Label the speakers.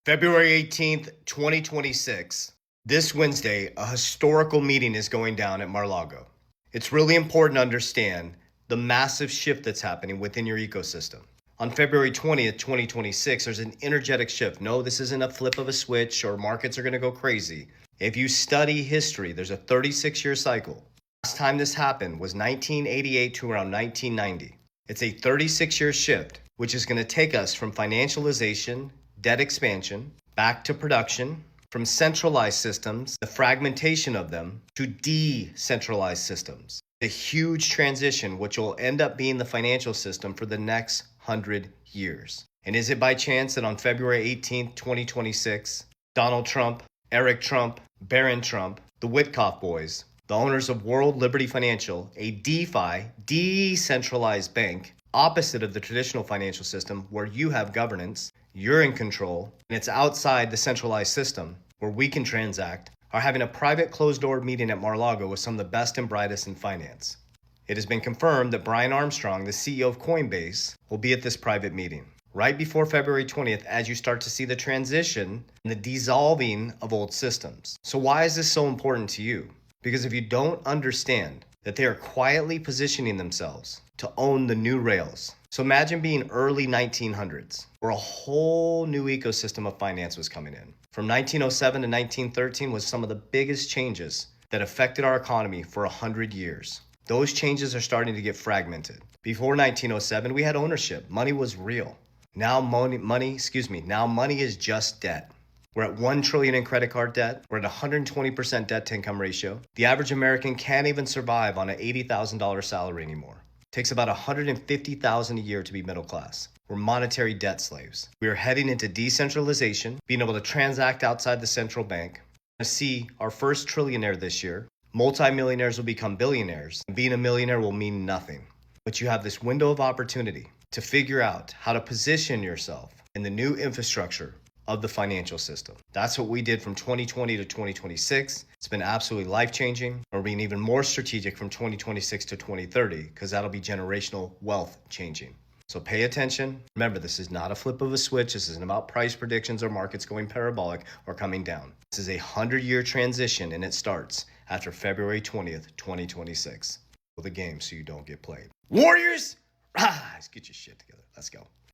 Speaker 1: February 18th, 2026. This Wednesday, a historical meeting is going down at Mar-Lago. It's really important to understand the massive shift that's happening within your ecosystem. On February 20th, 2026, there's an energetic shift. No, this isn't a flip of a switch or markets are going to go crazy. If you study history, there's a 36-year cycle. Last time this happened was 1988 to around 1990. It's a 36-year shift, which is going to take us from financialization, debt expansion, back to production, from centralized systems, the fragmentation of them, to decentralized systems. A huge transition, which will end up being the financial system for the next 100 years. And is it by chance that on February 18th, 2026, Donald Trump, Eric Trump, Barron Trump, the Witkoff boys, the owners of World Liberty Financial, a DeFi, decentralized bank, opposite of the traditional financial system where you have governance, you're in control, and it's outside the centralized system where we can transact, are having a private closed-door meeting at Mar-Lago with some of the best and brightest in finance. It has been confirmed that Brian Armstrong, the CEO of Coinbase, will be at this private meeting right before February 20th as you start to see the transition and the dissolving of old systems. So why is this so important to you? Because if you don't understand that they are quietly positioning themselves to own the new rails. So imagine being early 1900s, where a whole new ecosystem of finance was coming in. From 1907 to 1913 was some of the biggest changes that affected our economy for 100 years. Those changes are starting to get fragmented. Before 1907, we had ownership. Money was real. Now money is just debt. We're at $1 trillion in credit card debt. We're at 120% debt to income ratio. The average American can't even survive on an $80,000 salary anymore. It takes about $150,000 a year to be middle class. We're monetary debt slaves. We are heading into decentralization, being able to transact outside the central bank. To see our first trillionaire this year. Multimillionaires will become billionaires. And being a millionaire will mean nothing. But you have this window of opportunity to figure out how to position yourself in the new infrastructure of the financial system. That's what we did from 2020 to 2026. It's been absolutely life-changing. We're being even more strategic from 2026 to 2030 because that'll be generational wealth changing. So pay attention. Remember, this is not a flip of a switch. This isn't about price predictions or markets going parabolic or coming down. This is a 100-year transition and it starts after February 20th, 2026. The game so you don't get played. Warriors, rise! Get your shit together. Let's go.